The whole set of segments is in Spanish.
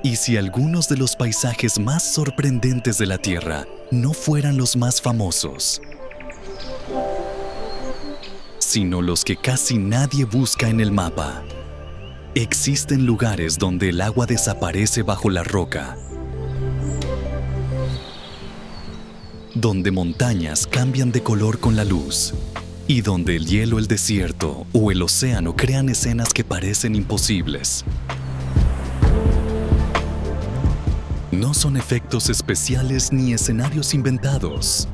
¿Y si algunos de los paisajes más sorprendentes de la Tierra no fueran los más famosos, sino los que casi nadie busca en el mapa? Existen lugares donde el agua desaparece bajo la roca, donde montañas cambian de color con la luz, y donde el hielo, el desierto o el océano crean escenas que parecen imposibles. No son efectos especiales ni escenarios inventados.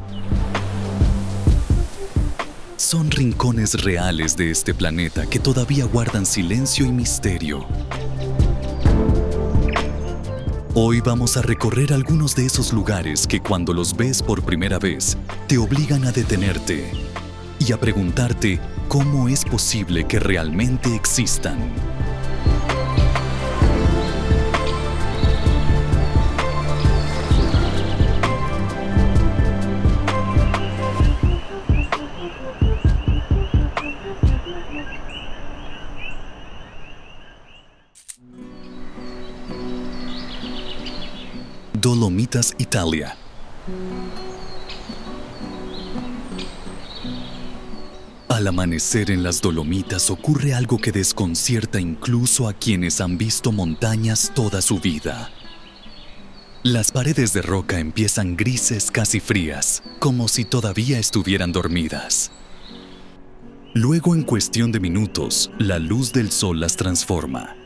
Son rincones reales de este planeta que todavía guardan silencio y misterio. Hoy vamos a recorrer algunos de esos lugares que cuando los ves por primera vez te obligan a detenerte y a preguntarte cómo es posible que realmente existan. Dolomitas, Italia. Al amanecer en las Dolomitas ocurre algo que desconcierta incluso a quienes han visto montañas toda su vida. Las paredes de roca empiezan grises, casi frías, como si todavía estuvieran dormidas. Luego, en cuestión de minutos, la luz del sol las transforma.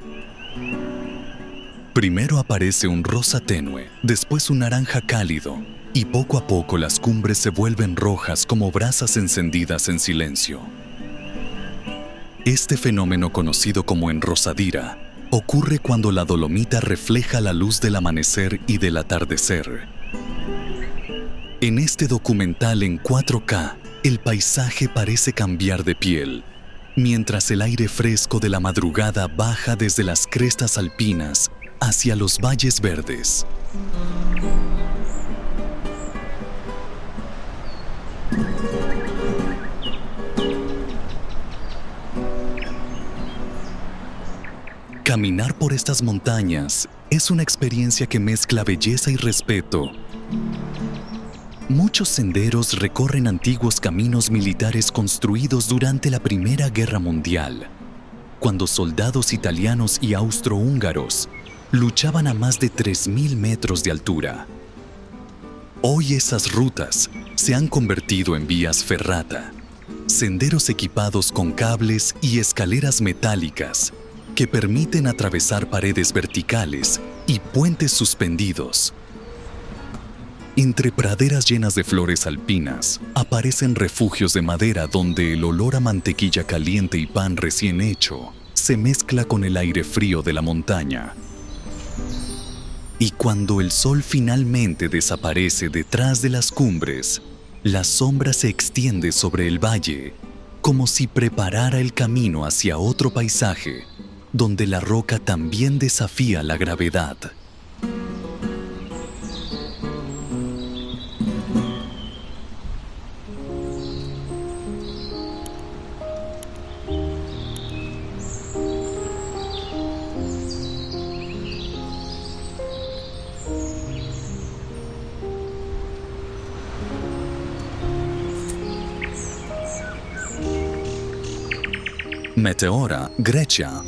Primero aparece un rosa tenue, después un naranja cálido, y poco a poco las cumbres se vuelven rojas como brasas encendidas en silencio. Este fenómeno, conocido como enrosadira, ocurre cuando la dolomita refleja la luz del amanecer y del atardecer. En este documental en 4K, el paisaje parece cambiar de piel, mientras el aire fresco de la madrugada baja desde las crestas alpinas hacia los valles verdes. Caminar por estas montañas es una experiencia que mezcla belleza y respeto. Muchos senderos recorren antiguos caminos militares construidos durante la Primera Guerra Mundial, cuando soldados italianos y austrohúngaros luchaban a más de 3.000 metros de altura. Hoy esas rutas se han convertido en vías ferrata, senderos equipados con cables y escaleras metálicas que permiten atravesar paredes verticales y puentes suspendidos. Entre praderas llenas de flores alpinas, aparecen refugios de madera donde el olor a mantequilla caliente y pan recién hecho se mezcla con el aire frío de la montaña. Y cuando el sol finalmente desaparece detrás de las cumbres, la sombra se extiende sobre el valle, como si preparara el camino hacia otro paisaje, donde la roca también desafía la gravedad. Meteora, Grecia.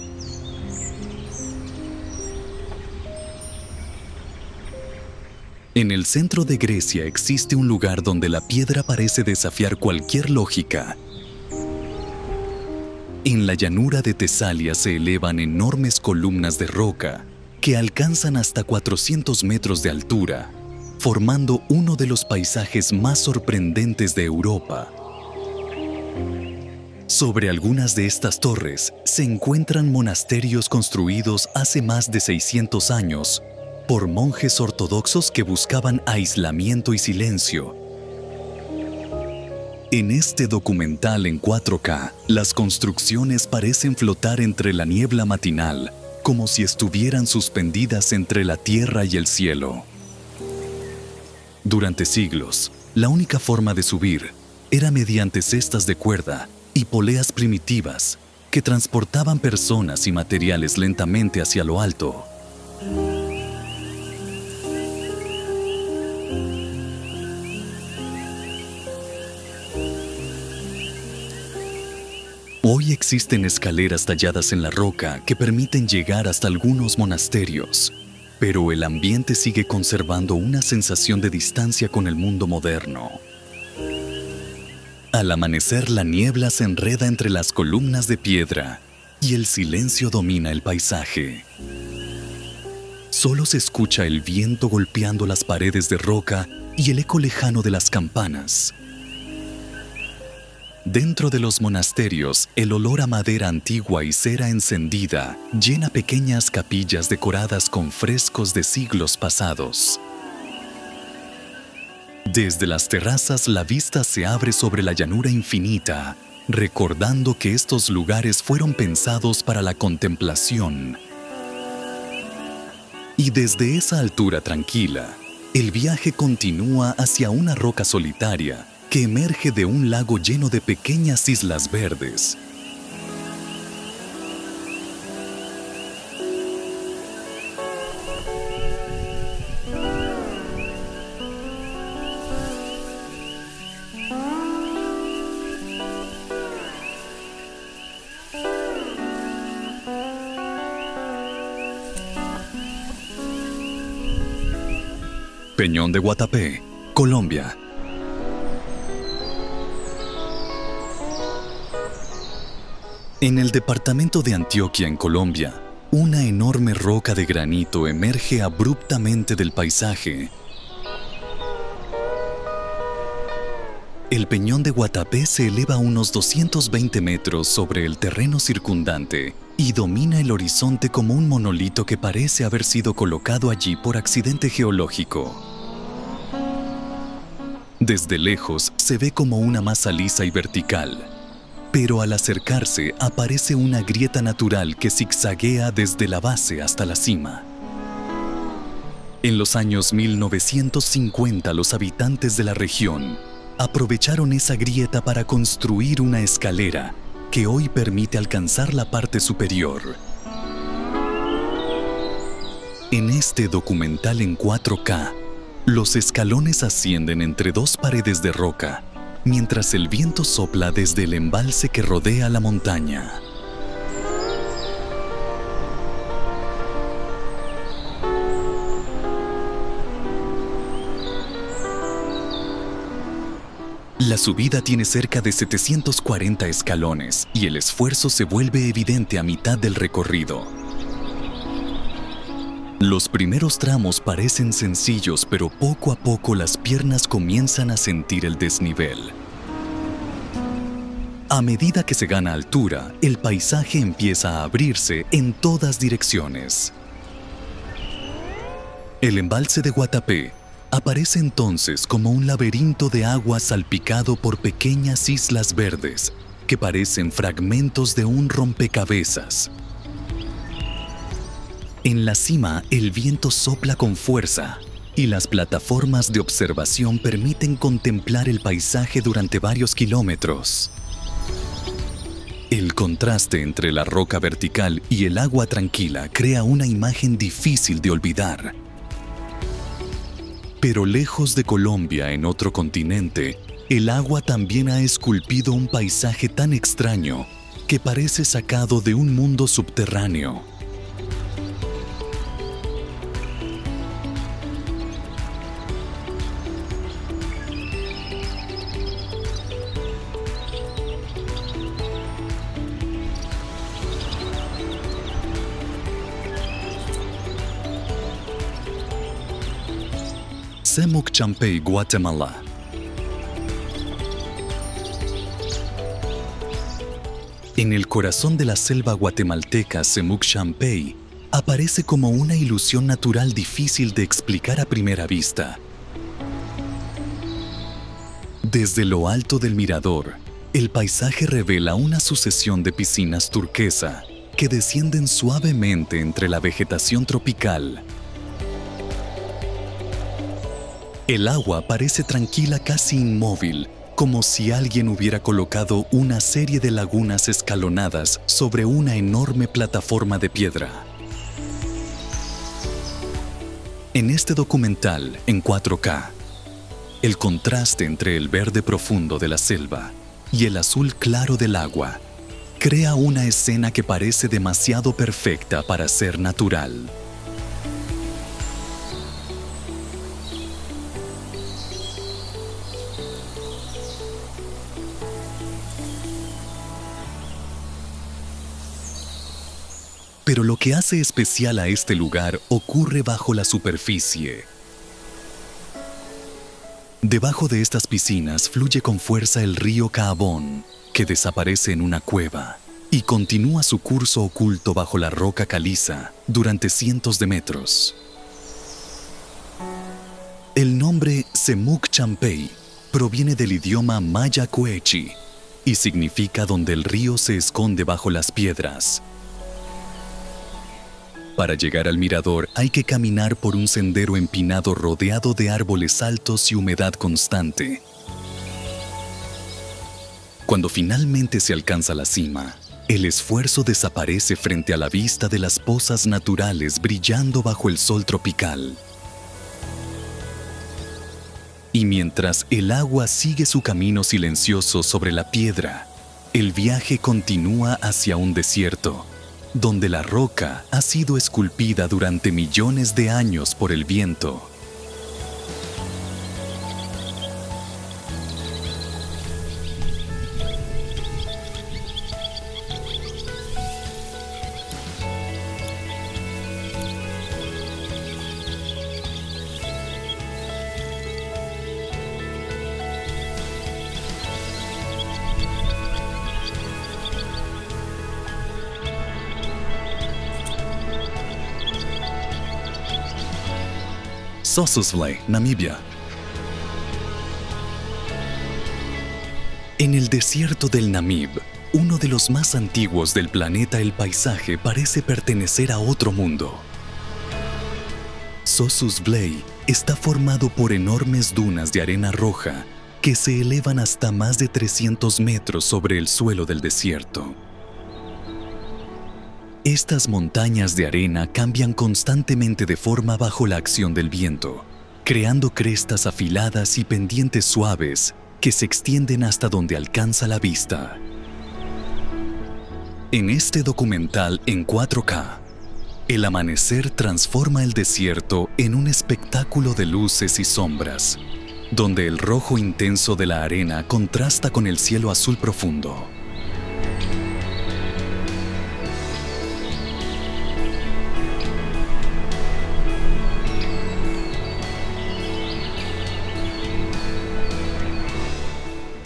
En el centro de Grecia existe un lugar donde la piedra parece desafiar cualquier lógica. En la llanura de Tesalia se elevan enormes columnas de roca que alcanzan hasta 400 metros de altura, formando uno de los paisajes más sorprendentes de Europa. Sobre algunas de estas torres se encuentran monasterios construidos hace más de 600 años por monjes ortodoxos que buscaban aislamiento y silencio. En este documental en 4K, las construcciones parecen flotar entre la niebla matinal, como si estuvieran suspendidas entre la tierra y el cielo. Durante siglos, la única forma de subir era mediante cestas de cuerda y poleas primitivas que transportaban personas y materiales lentamente hacia lo alto. Hoy existen escaleras talladas en la roca que permiten llegar hasta algunos monasterios, pero el ambiente sigue conservando una sensación de distancia con el mundo moderno. Al amanecer, la niebla se enreda entre las columnas de piedra y el silencio domina el paisaje. Solo se escucha el viento golpeando las paredes de roca y el eco lejano de las campanas. Dentro de los monasterios, el olor a madera antigua y cera encendida llena pequeñas capillas decoradas con frescos de siglos pasados. Desde las terrazas, la vista se abre sobre la llanura infinita, recordando que estos lugares fueron pensados para la contemplación. Y desde esa altura tranquila, el viaje continúa hacia una roca solitaria que emerge de un lago lleno de pequeñas islas verdes. Peñón de Guatapé, Colombia. En el departamento de Antioquia, en Colombia, una enorme roca de granito emerge abruptamente del paisaje. El Peñón de Guatapé se eleva a unos 220 metros sobre el terreno circundante y domina el horizonte como un monolito que parece haber sido colocado allí por accidente geológico. Desde lejos se ve como una masa lisa y vertical, pero al acercarse aparece una grieta natural que zigzaguea desde la base hasta la cima. En los años 1950, los habitantes de la región aprovecharon esa grieta para construir una escalera que hoy permite alcanzar la parte superior. En este documental en 4K, los escalones ascienden entre dos paredes de roca, mientras el viento sopla desde el embalse que rodea la montaña. La subida tiene cerca de 740 escalones y el esfuerzo se vuelve evidente a mitad del recorrido. Los primeros tramos parecen sencillos, pero poco a poco las piernas comienzan a sentir el desnivel. A medida que se gana altura, el paisaje empieza a abrirse en todas direcciones. El embalse de Guatapé aparece entonces como un laberinto de agua salpicado por pequeñas islas verdes que parecen fragmentos de un rompecabezas. En la cima, el viento sopla con fuerza y las plataformas de observación permiten contemplar el paisaje durante varios kilómetros. El contraste entre la roca vertical y el agua tranquila crea una imagen difícil de olvidar. Pero lejos de Colombia, en otro continente, el agua también ha esculpido un paisaje tan extraño que parece sacado de un mundo subterráneo. Semuc Champey, Guatemala. En el corazón de la selva guatemalteca, Semuc Champey aparece como una ilusión natural difícil de explicar a primera vista. Desde lo alto del mirador, el paisaje revela una sucesión de piscinas turquesa que descienden suavemente entre la vegetación tropical. El agua parece tranquila, casi inmóvil, como si alguien hubiera colocado una serie de lagunas escalonadas sobre una enorme plataforma de piedra. En este documental, en 4K, el contraste entre el verde profundo de la selva y el azul claro del agua crea una escena que parece demasiado perfecta para ser natural. Pero lo que hace especial a este lugar ocurre bajo la superficie. Debajo de estas piscinas fluye con fuerza el río Kaabón, que desaparece en una cueva y continúa su curso oculto bajo la roca caliza durante cientos de metros. El nombre Semuc Champey proviene del idioma maya Quechua y significa donde el río se esconde bajo las piedras. Para llegar al mirador hay que caminar por un sendero empinado rodeado de árboles altos y humedad constante. Cuando finalmente se alcanza la cima, el esfuerzo desaparece frente a la vista de las pozas naturales brillando bajo el sol tropical. Y mientras el agua sigue su camino silencioso sobre la piedra, el viaje continúa hacia un desierto, donde la roca ha sido esculpida durante millones de años por el viento. Sossusvlei, Namibia. En el desierto del Namib, uno de los más antiguos del planeta, el paisaje parece pertenecer a otro mundo. Sossusvlei está formado por enormes dunas de arena roja que se elevan hasta más de 300 metros sobre el suelo del desierto. Estas montañas de arena cambian constantemente de forma bajo la acción del viento, creando crestas afiladas y pendientes suaves que se extienden hasta donde alcanza la vista. En este documental en 4K, el amanecer transforma el desierto en un espectáculo de luces y sombras, donde el rojo intenso de la arena contrasta con el cielo azul profundo.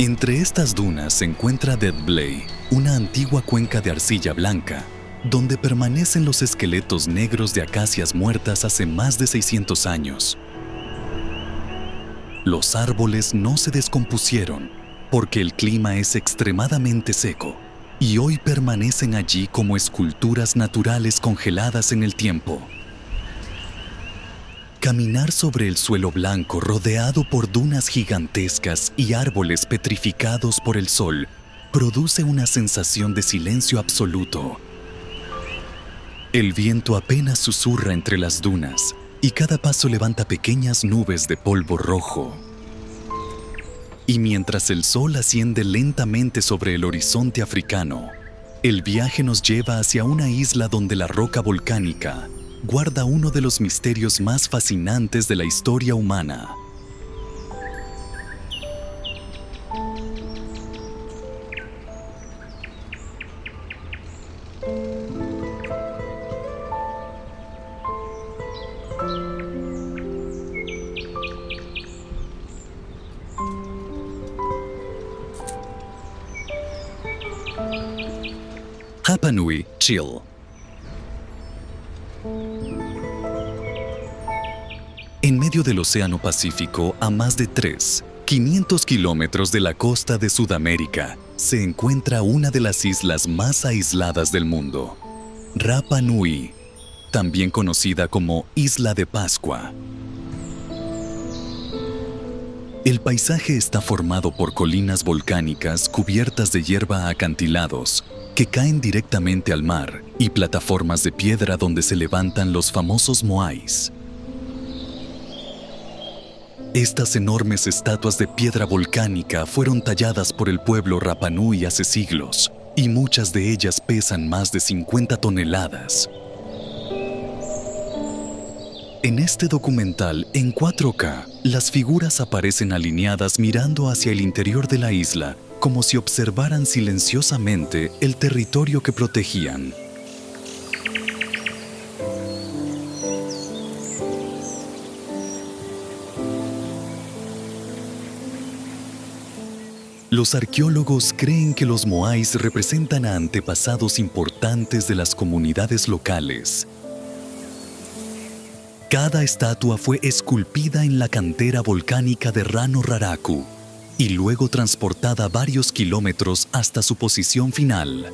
Entre estas dunas se encuentra Deadvlei, una antigua cuenca de arcilla blanca, donde permanecen los esqueletos negros de acacias muertas hace más de 600 años. Los árboles no se descompusieron porque el clima es extremadamente seco y hoy permanecen allí como esculturas naturales congeladas en el tiempo. Caminar sobre el suelo blanco rodeado por dunas gigantescas y árboles petrificados por el sol produce una sensación de silencio absoluto. El viento apenas susurra entre las dunas y cada paso levanta pequeñas nubes de polvo rojo. Y mientras el sol asciende lentamente sobre el horizonte africano, el viaje nos lleva hacia una isla donde la roca volcánica guarda uno de los misterios más fascinantes de la historia humana. Rapa Nui, Chile. En medio del Océano Pacífico, a más de 500 kilómetros de la costa de Sudamérica, se encuentra una de las islas más aisladas del mundo, Rapa Nui, también conocida como Isla de Pascua. El paisaje está formado por colinas volcánicas cubiertas de hierba a acantilados que caen directamente al mar y plataformas de piedra donde se levantan los famosos moais. Estas enormes estatuas de piedra volcánica fueron talladas por el pueblo Rapa Nui hace siglos y muchas de ellas pesan más de 50 toneladas. En este documental, en 4K, las figuras aparecen alineadas mirando hacia el interior de la isla, como si observaran silenciosamente el territorio que protegían. Los arqueólogos creen que los moais representan a antepasados importantes de las comunidades locales. Cada estatua fue esculpida en la cantera volcánica de Rano Raraku y luego transportada varios kilómetros hasta su posición final.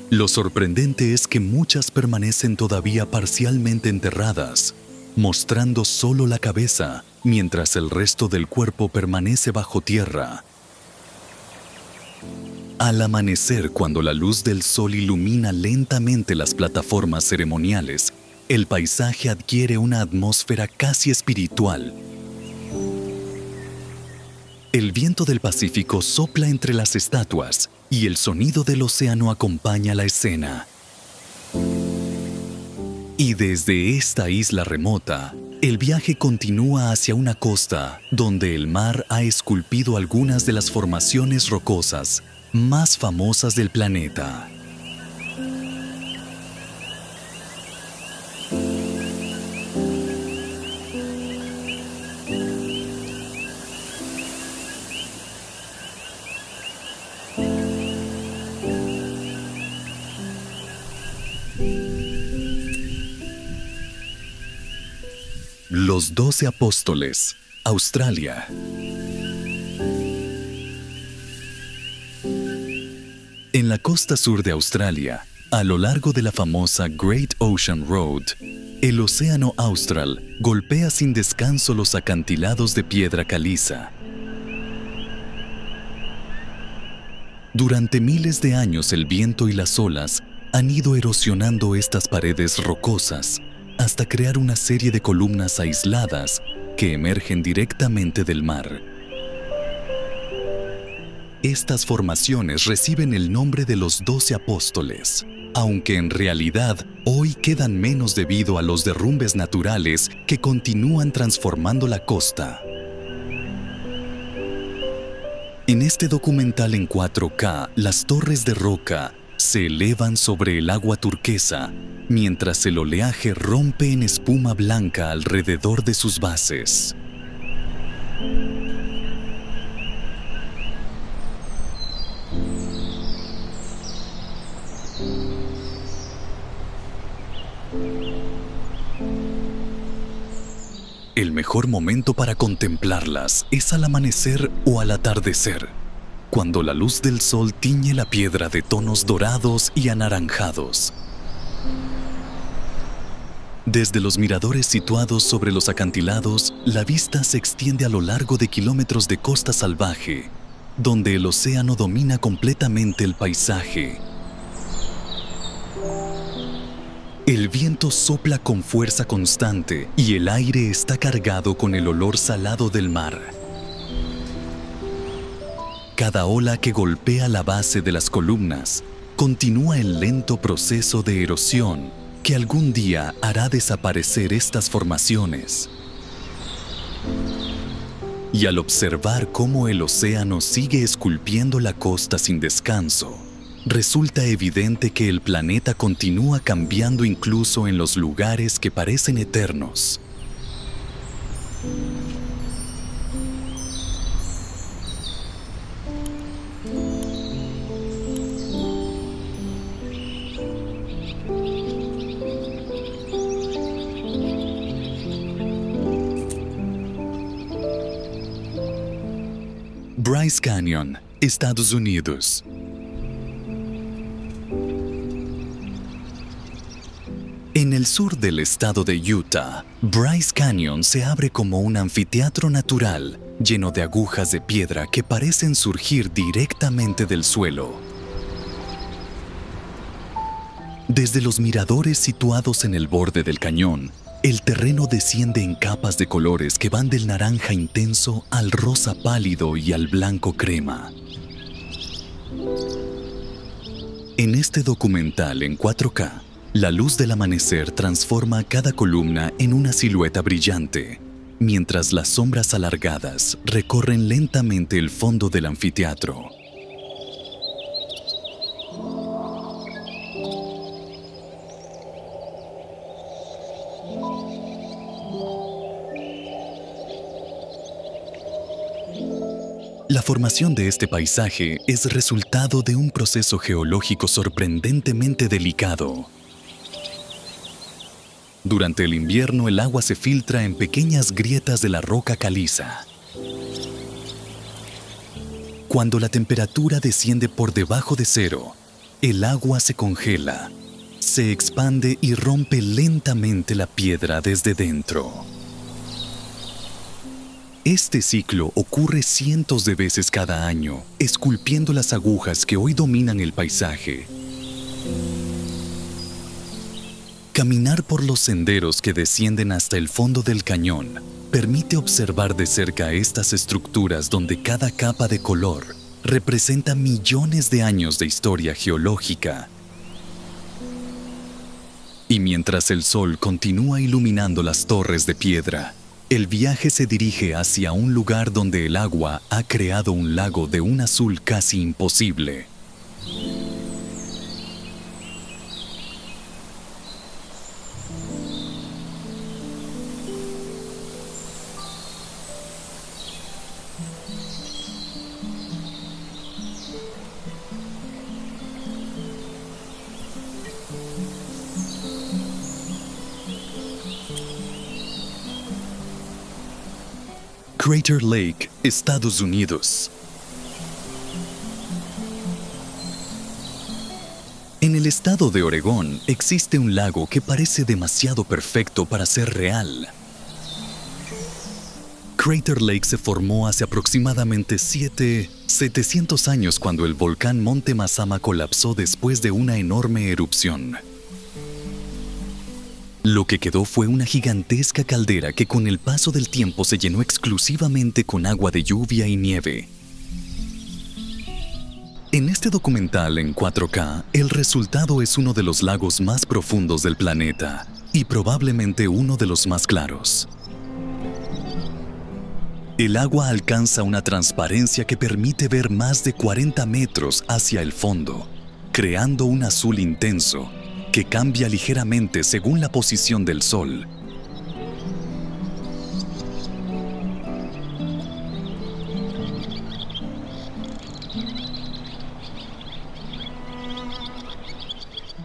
Lo sorprendente es que muchas permanecen todavía parcialmente enterradas, mostrando solo la cabeza, mientras el resto del cuerpo permanece bajo tierra. Al amanecer, cuando la luz del sol ilumina lentamente las plataformas ceremoniales, el paisaje adquiere una atmósfera casi espiritual. El viento del Pacífico sopla entre las estatuas y el sonido del océano acompaña la escena. Y desde esta isla remota, el viaje continúa hacia una costa donde el mar ha esculpido algunas de las formaciones rocosas más famosas del planeta. Los 12 Apóstoles, Australia. En la costa sur de Australia, a lo largo de la famosa Great Ocean Road, el océano austral golpea sin descanso los acantilados de piedra caliza. Durante miles de años el viento y las olas han ido erosionando estas paredes rocosas hasta crear una serie de columnas aisladas que emergen directamente del mar. Estas formaciones reciben el nombre de los 12 apóstoles, aunque en realidad hoy quedan menos debido a los derrumbes naturales que continúan transformando la costa. En este documental en 4K, las torres de roca se elevan sobre el agua turquesa, mientras el oleaje rompe en espuma blanca alrededor de sus bases. El mejor momento para contemplarlas es al amanecer o al atardecer, cuando la luz del sol tiñe la piedra de tonos dorados y anaranjados. Desde los miradores situados sobre los acantilados, la vista se extiende a lo largo de kilómetros de costa salvaje, donde el océano domina completamente el paisaje. El viento sopla con fuerza constante y el aire está cargado con el olor salado del mar. Cada ola que golpea la base de las columnas continúa el lento proceso de erosión que algún día hará desaparecer estas formaciones. Y al observar cómo el océano sigue esculpiendo la costa sin descanso, resulta evidente que el planeta continúa cambiando incluso en los lugares que parecen eternos. Bryce Canyon, Estados Unidos. En el sur del estado de Utah, Bryce Canyon se abre como un anfiteatro natural lleno de agujas de piedra que parecen surgir directamente del suelo. Desde los miradores situados en el borde del cañón, el terreno desciende en capas de colores que van del naranja intenso al rosa pálido y al blanco crema. En este documental en 4K, la luz del amanecer transforma cada columna en una silueta brillante, mientras las sombras alargadas recorren lentamente el fondo del anfiteatro. La formación de este paisaje es resultado de un proceso geológico sorprendentemente delicado. Durante el invierno, el agua se filtra en pequeñas grietas de la roca caliza. Cuando la temperatura desciende por debajo de cero, el agua se congela, se expande y rompe lentamente la piedra desde dentro. Este ciclo ocurre cientos de veces cada año, esculpiendo las agujas que hoy dominan el paisaje. Caminar por los senderos que descienden hasta el fondo del cañón permite observar de cerca estas estructuras donde cada capa de color representa millones de años de historia geológica. Y mientras el sol continúa iluminando las torres de piedra, el viaje se dirige hacia un lugar donde el agua ha creado un lago de un azul casi imposible. Crater Lake, Estados Unidos. En el estado de Oregón existe un lago que parece demasiado perfecto para ser real. Crater Lake se formó hace aproximadamente 700 años cuando el volcán Monte Mazama colapsó después de una enorme erupción. Lo que quedó fue una gigantesca caldera que con el paso del tiempo se llenó exclusivamente con agua de lluvia y nieve. En este documental en 4K, el resultado es uno de los lagos más profundos del planeta y probablemente uno de los más claros. El agua alcanza una transparencia que permite ver más de 40 metros hacia el fondo, creando un azul intenso que cambia ligeramente según la posición del sol.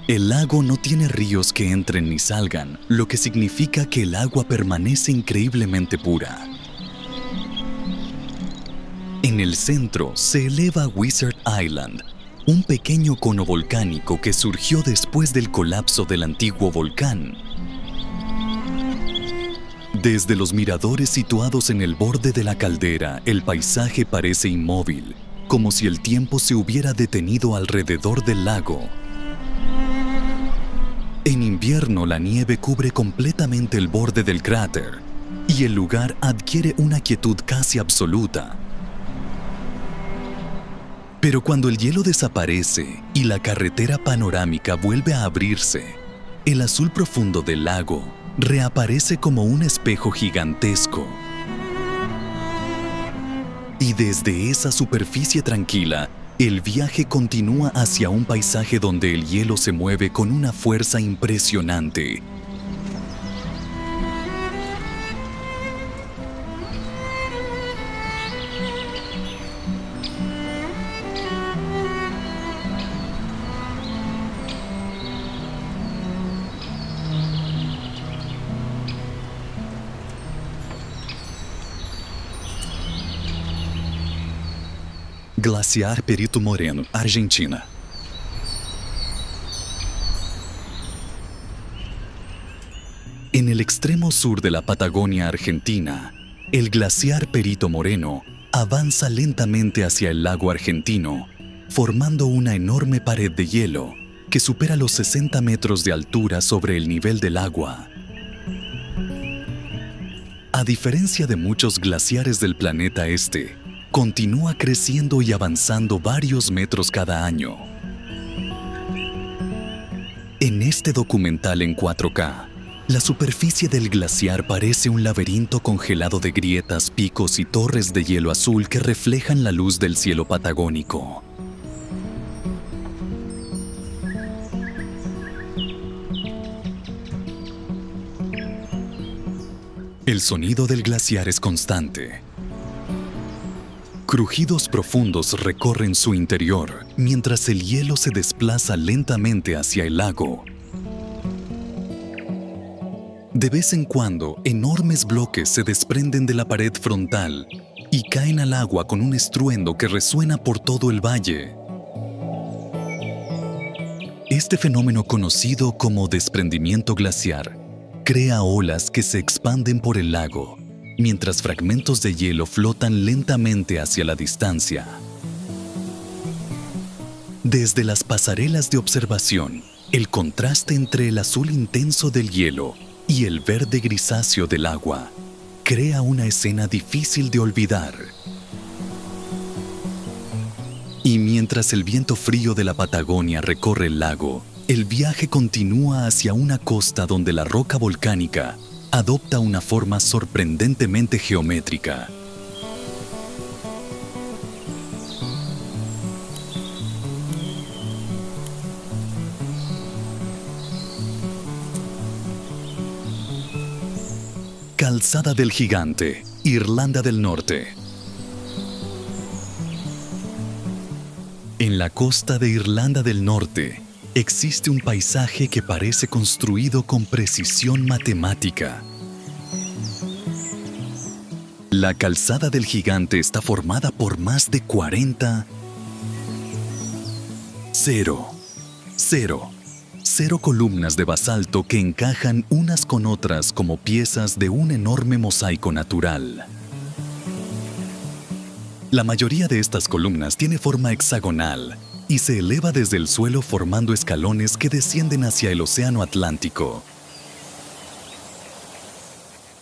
El lago no tiene ríos que entren ni salgan, lo que significa que el agua permanece increíblemente pura. En el centro se eleva Wizard Island, un pequeño cono volcánico que surgió después del colapso del antiguo volcán. Desde los miradores situados en el borde de la caldera, el paisaje parece inmóvil, como si el tiempo se hubiera detenido alrededor del lago. En invierno, la nieve cubre completamente el borde del cráter y el lugar adquiere una quietud casi absoluta. Pero cuando el hielo desaparece y la carretera panorámica vuelve a abrirse, el azul profundo del lago reaparece como un espejo gigantesco. Y desde esa superficie tranquila, el viaje continúa hacia un paisaje donde el hielo se mueve con una fuerza impresionante. Glaciar Perito Moreno, Argentina. En el extremo sur de la Patagonia argentina, el glaciar Perito Moreno avanza lentamente hacia el lago argentino, formando una enorme pared de hielo que supera los 60 metros de altura sobre el nivel del agua. A diferencia de muchos glaciares del planeta este, continúa creciendo y avanzando varios metros cada año. En este documental en 4K, la superficie del glaciar parece un laberinto congelado de grietas, picos y torres de hielo azul que reflejan la luz del cielo patagónico. El sonido del glaciar es constante. Crujidos profundos recorren su interior mientras el hielo se desplaza lentamente hacia el lago. De vez en cuando, enormes bloques se desprenden de la pared frontal y caen al agua con un estruendo que resuena por todo el valle. Este fenómeno, conocido como desprendimiento glaciar, crea olas que se expanden por el lago, mientras fragmentos de hielo flotan lentamente hacia la distancia. Desde las pasarelas de observación, el contraste entre el azul intenso del hielo y el verde grisáceo del agua crea una escena difícil de olvidar. Y mientras el viento frío de la Patagonia recorre el lago, el viaje continúa hacia una costa donde la roca volcánica adopta una forma sorprendentemente geométrica. Calzada del Gigante, Irlanda del Norte. En la costa de Irlanda del Norte existe un paisaje que parece construido con precisión matemática. La Calzada del Gigante está formada por más de 40 columnas de basalto que encajan unas con otras como piezas de un enorme mosaico natural. La mayoría de estas columnas tiene forma hexagonal y se eleva desde el suelo formando escalones que descienden hacia el Océano Atlántico.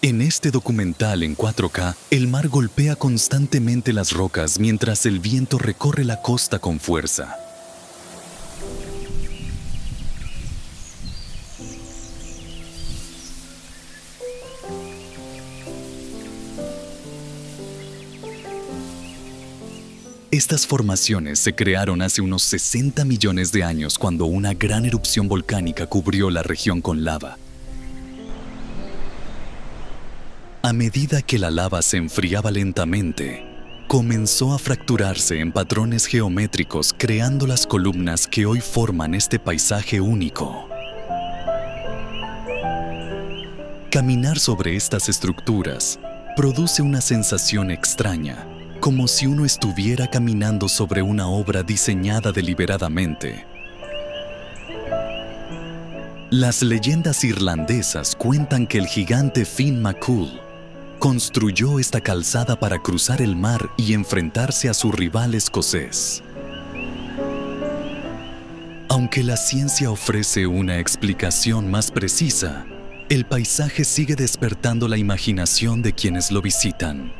En este documental en 4K, el mar golpea constantemente las rocas mientras el viento recorre la costa con fuerza. Estas formaciones se crearon hace unos 60 millones de años cuando una gran erupción volcánica cubrió la región con lava. A medida que la lava se enfriaba lentamente, comenzó a fracturarse en patrones geométricos, creando las columnas que hoy forman este paisaje único. Caminar sobre estas estructuras produce una sensación extraña, como si uno estuviera caminando sobre una obra diseñada deliberadamente. Las leyendas irlandesas cuentan que el gigante Finn McCool construyó esta calzada para cruzar el mar y enfrentarse a su rival escocés. Aunque la ciencia ofrece una explicación más precisa, el paisaje sigue despertando la imaginación de quienes lo visitan.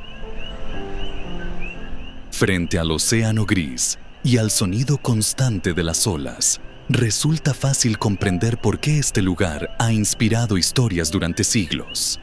Frente al océano gris y al sonido constante de las olas, resulta fácil comprender por qué este lugar ha inspirado historias durante siglos.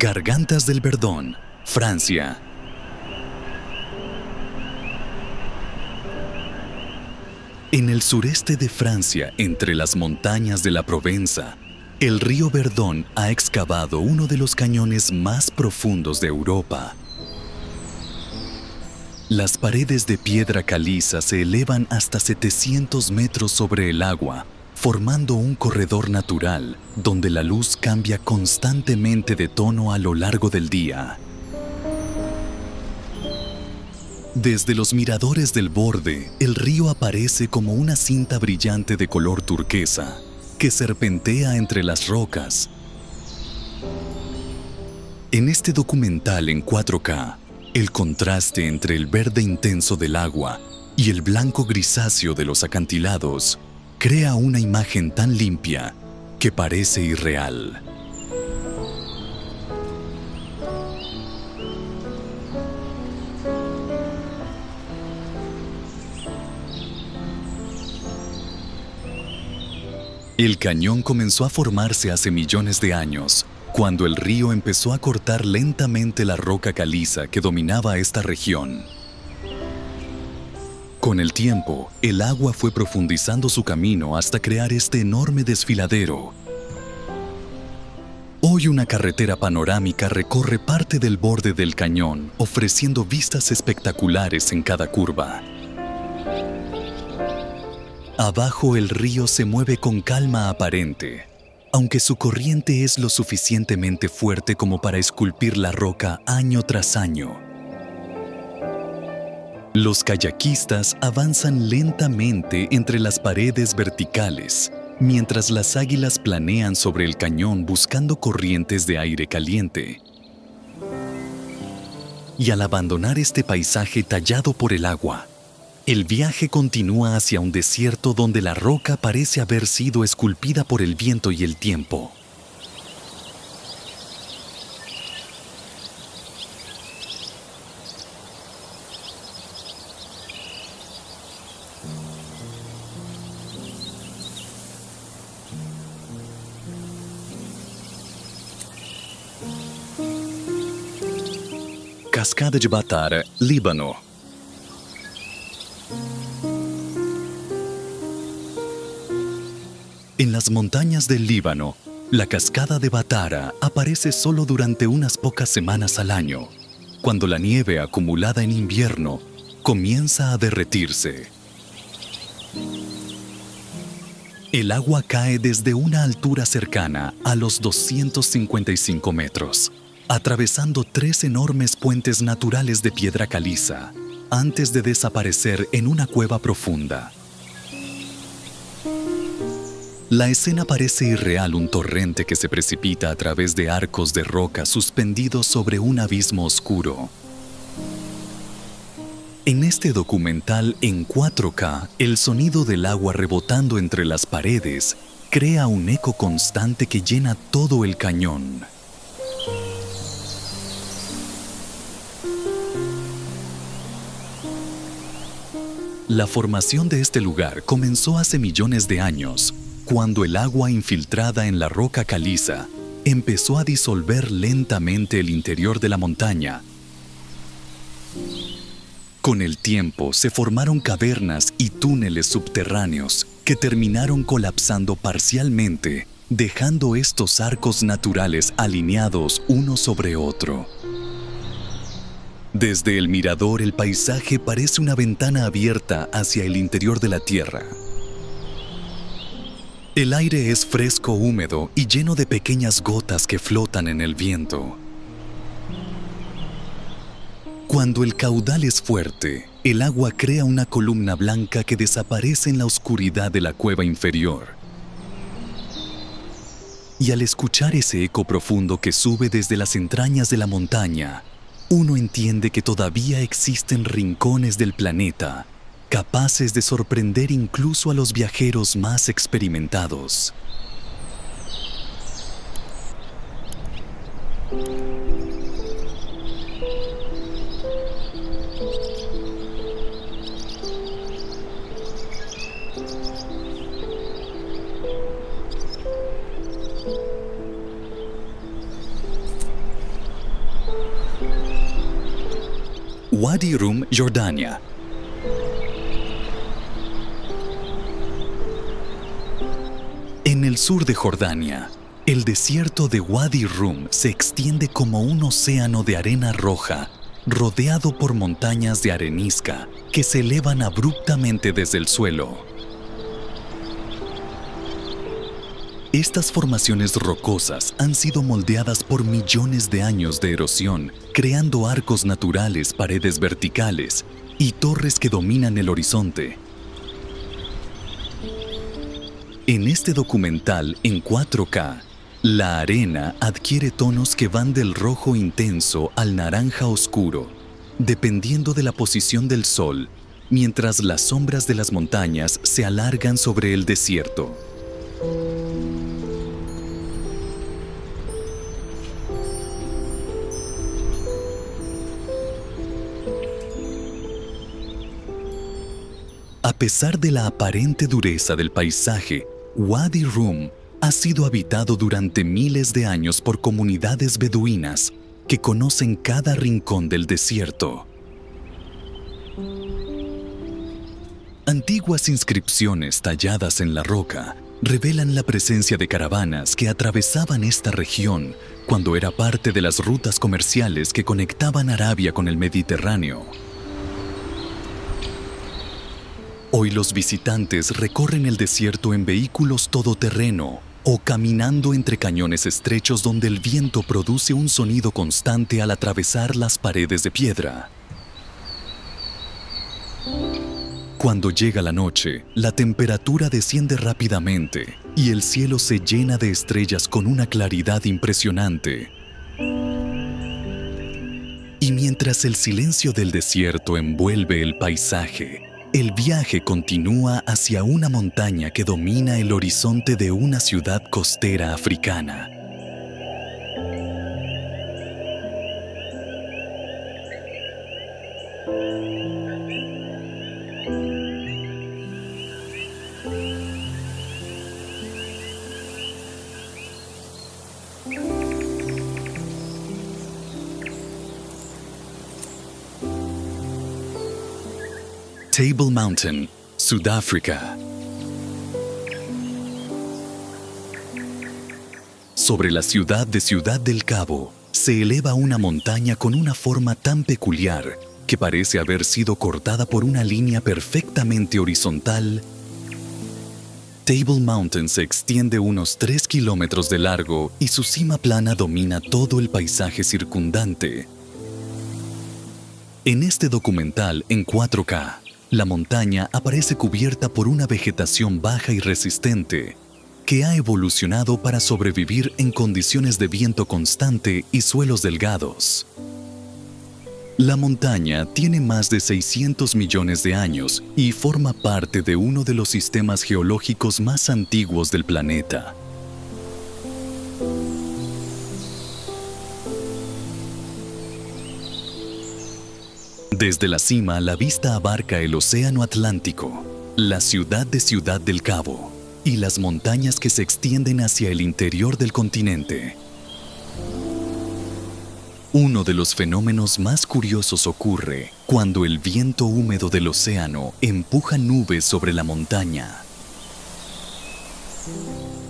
Gargantas del Verdón, Francia. En el sureste de Francia, entre las montañas de la Provenza, el río Verdón ha excavado uno de los cañones más profundos de Europa. Las paredes de piedra caliza se elevan hasta 700 metros sobre el agua, formando un corredor natural donde la luz cambia constantemente de tono a lo largo del día. Desde los miradores del borde, el río aparece como una cinta brillante de color turquesa que serpentea entre las rocas. En este documental en 4K, El contraste entre el verde intenso del agua y el blanco grisáceo de los acantilados crea una imagen tan limpia que parece irreal. El cañón comenzó a formarse hace millones de años, cuando el río empezó a cortar lentamente la roca caliza que dominaba esta región. Con el tiempo, el agua fue profundizando su camino hasta crear este enorme desfiladero. Hoy una carretera panorámica recorre parte del borde del cañón, ofreciendo vistas espectaculares en cada curva. Abajo el río se mueve con calma aparente, aunque su corriente es lo suficientemente fuerte como para esculpir la roca año tras año. Los kayakistas avanzan lentamente entre las paredes verticales, mientras las águilas planean sobre el cañón buscando corrientes de aire caliente. Y al abandonar este paisaje tallado por el agua, el viaje continúa hacia un desierto donde la roca parece haber sido esculpida por el viento y el tiempo. Cascada de Batar, Líbano. En las montañas del Líbano, la cascada de Batara aparece solo durante unas pocas semanas al año, cuando la nieve acumulada en invierno comienza a derretirse. El agua cae desde una altura cercana a los 255 metros, atravesando 3 enormes puentes naturales de piedra caliza, antes de desaparecer en una cueva profunda. La escena parece irreal, un torrente que se precipita a través de arcos de roca suspendidos sobre un abismo oscuro. En este documental en 4K, el sonido del agua rebotando entre las paredes crea un eco constante que llena todo el cañón. La formación de este lugar comenzó hace millones de años, cuando el agua infiltrada en la roca caliza empezó a disolver lentamente el interior de la montaña. Con el tiempo se formaron cavernas y túneles subterráneos que terminaron colapsando parcialmente, dejando estos arcos naturales alineados uno sobre otro. Desde el mirador, el paisaje parece una ventana abierta hacia el interior de la tierra. El aire es fresco, húmedo y lleno de pequeñas gotas que flotan en el viento. Cuando el caudal es fuerte, el agua crea una columna blanca que desaparece en la oscuridad de la cueva inferior. Y al escuchar ese eco profundo que sube desde las entrañas de la montaña, uno entiende que todavía existen rincones del planeta capaces de sorprender incluso a los viajeros más experimentados. Wadi Rum, Jordania. En el sur de Jordania, el desierto de Wadi Rum se extiende como un océano de arena roja, rodeado por montañas de arenisca que se elevan abruptamente desde el suelo. Estas formaciones rocosas han sido moldeadas por millones de años de erosión, creando arcos naturales, paredes verticales y torres que dominan el horizonte. En este documental en 4K, la arena adquiere tonos que van del rojo intenso al naranja oscuro, dependiendo de la posición del sol, mientras las sombras de las montañas se alargan sobre el desierto. A pesar de la aparente dureza del paisaje, Wadi Rum ha sido habitado durante miles de años por comunidades beduinas que conocen cada rincón del desierto. Antiguas inscripciones talladas en la roca revelan la presencia de caravanas que atravesaban esta región cuando era parte de las rutas comerciales que conectaban Arabia con el Mediterráneo. Hoy los visitantes recorren el desierto en vehículos todoterreno o caminando entre cañones estrechos donde el viento produce un sonido constante al atravesar las paredes de piedra. Cuando llega la noche, la temperatura desciende rápidamente y el cielo se llena de estrellas con una claridad impresionante. Y mientras el silencio del desierto envuelve el paisaje, el viaje continúa hacia una montaña que domina el horizonte de una ciudad costera africana. Table Mountain, Sudáfrica. Sobre la ciudad de Ciudad del Cabo se eleva una montaña con una forma tan peculiar que parece haber sido cortada por una línea perfectamente horizontal. Table Mountain se extiende unos 3 kilómetros de largo y su cima plana domina todo el paisaje circundante. En este documental en 4K, la montaña aparece cubierta por una vegetación baja y resistente que ha evolucionado para sobrevivir en condiciones de viento constante y suelos delgados. La montaña tiene más de 600 millones de años y forma parte de uno de los sistemas geológicos más antiguos del planeta. Desde la cima, la vista abarca el Océano Atlántico, la ciudad de Ciudad del Cabo y las montañas que se extienden hacia el interior del continente. Uno de los fenómenos más curiosos ocurre cuando el viento húmedo del océano empuja nubes sobre la montaña.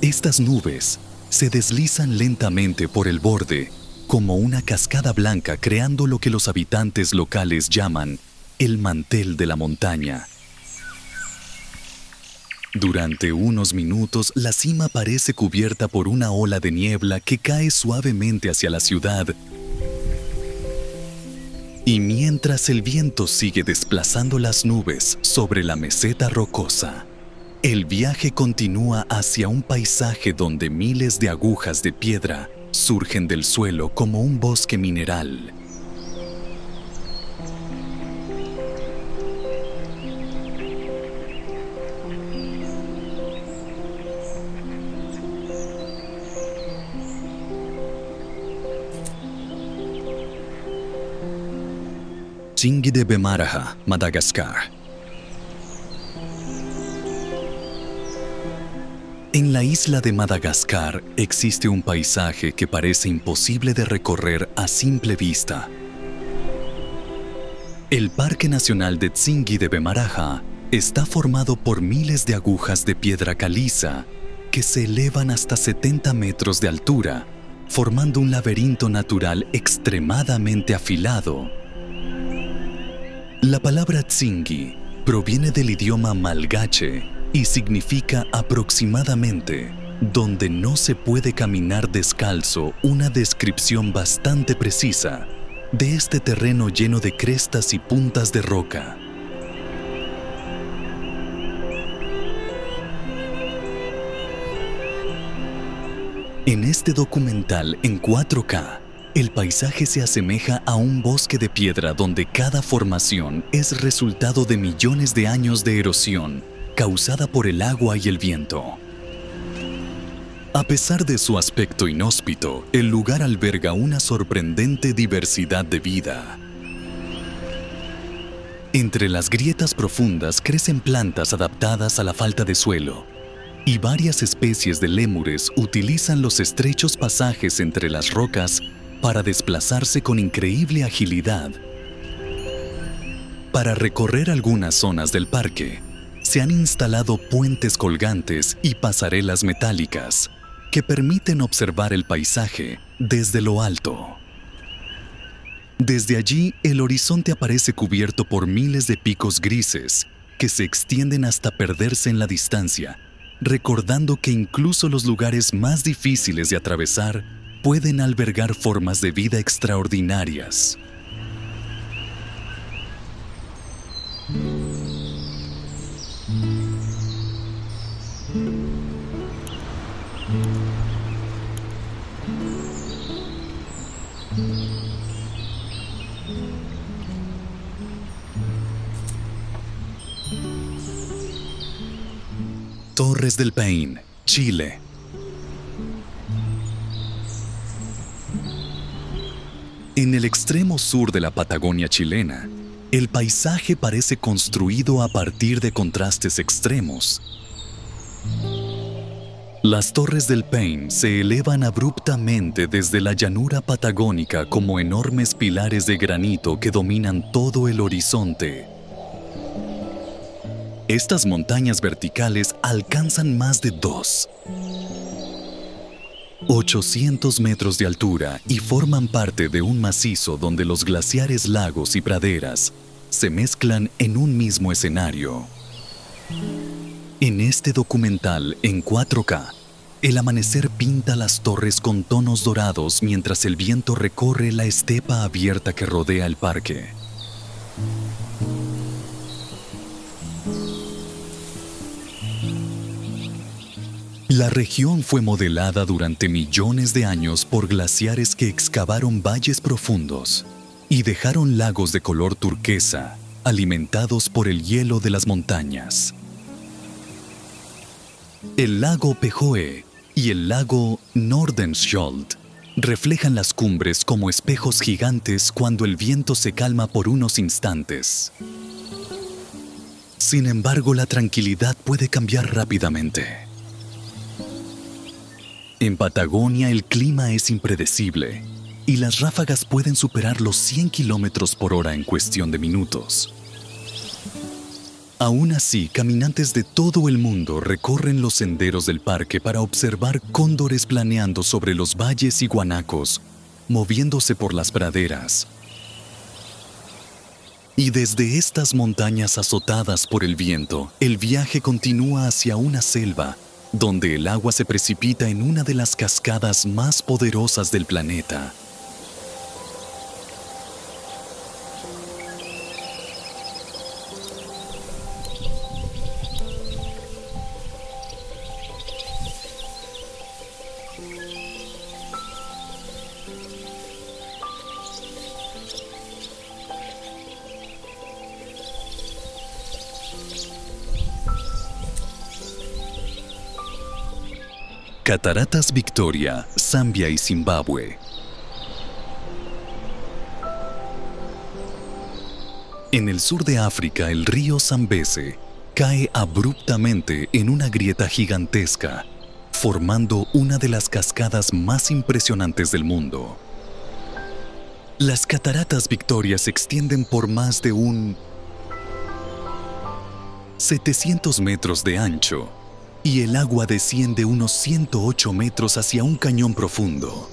Estas nubes se deslizan lentamente por el borde como una cascada blanca, creando lo que los habitantes locales llaman el mantel de la montaña. Durante unos minutos, la cima parece cubierta por una ola de niebla que cae suavemente hacia la ciudad. Y mientras el viento sigue desplazando las nubes sobre la meseta rocosa, el viaje continúa hacia un paisaje donde miles de agujas de piedra surgen del suelo como un bosque mineral. Tsingy de Bemaraha, Madagascar. En la isla de Madagascar existe un paisaje que parece imposible de recorrer a simple vista. El Parque Nacional de Tsingy de Bemaraha está formado por miles de agujas de piedra caliza que se elevan hasta 70 metros de altura, formando un laberinto natural extremadamente afilado. La palabra Tsingy proviene del idioma malgache y significa aproximadamente donde no se puede caminar descalzo, una descripción bastante precisa de este terreno lleno de crestas y puntas de roca. En este documental en 4K, El paisaje se asemeja a un bosque de piedra donde cada formación es resultado de millones de años de erosión causada por el agua y el viento. A pesar de su aspecto inhóspito, el lugar alberga una sorprendente diversidad de vida. Entre las grietas profundas crecen plantas adaptadas a la falta de suelo, y varias especies de lémures utilizan los estrechos pasajes entre las rocas para desplazarse con increíble agilidad. Para recorrer algunas zonas del parque, se han instalado puentes colgantes y pasarelas metálicas que permiten observar el paisaje desde lo alto. Desde allí, el horizonte aparece cubierto por miles de picos grises que se extienden hasta perderse en la distancia, recordando que incluso los lugares más difíciles de atravesar pueden albergar formas de vida extraordinarias. Torres del Paine, Chile. En el extremo sur de la Patagonia chilena, el paisaje parece construido a partir de contrastes extremos. Las Torres del Paine se elevan abruptamente desde la llanura patagónica como enormes pilares de granito que dominan todo el horizonte. Estas montañas verticales alcanzan más de 800 metros de altura y forman parte de un macizo donde los glaciares, lagos y praderas se mezclan en un mismo escenario. En este documental en 4K, el amanecer pinta las torres con tonos dorados mientras el viento recorre la estepa abierta que rodea el parque. La región fue modelada durante millones de años por glaciares que excavaron valles profundos y dejaron lagos de color turquesa, alimentados por el hielo de las montañas. El lago Pejoe y el lago Nordenskjöld reflejan las cumbres como espejos gigantes cuando el viento se calma por unos instantes. Sin embargo, la tranquilidad puede cambiar rápidamente. En Patagonia el clima es impredecible y las ráfagas pueden superar los 100 kilómetros por hora en cuestión de minutos. Aún así, caminantes de todo el mundo recorren los senderos del parque para observar cóndores planeando sobre los valles y guanacos, moviéndose por las praderas. Y desde estas montañas azotadas por el viento, el viaje continúa hacia una selva donde el agua se precipita en una de las cascadas más poderosas del planeta. Cataratas Victoria, Zambia y Zimbabue. En el sur de África, el río Zambeze cae abruptamente en una grieta gigantesca, formando una de las cascadas más impresionantes del mundo. Las Cataratas Victoria se extienden por más de 700 metros de ancho, y el agua desciende unos 108 metros hacia un cañón profundo.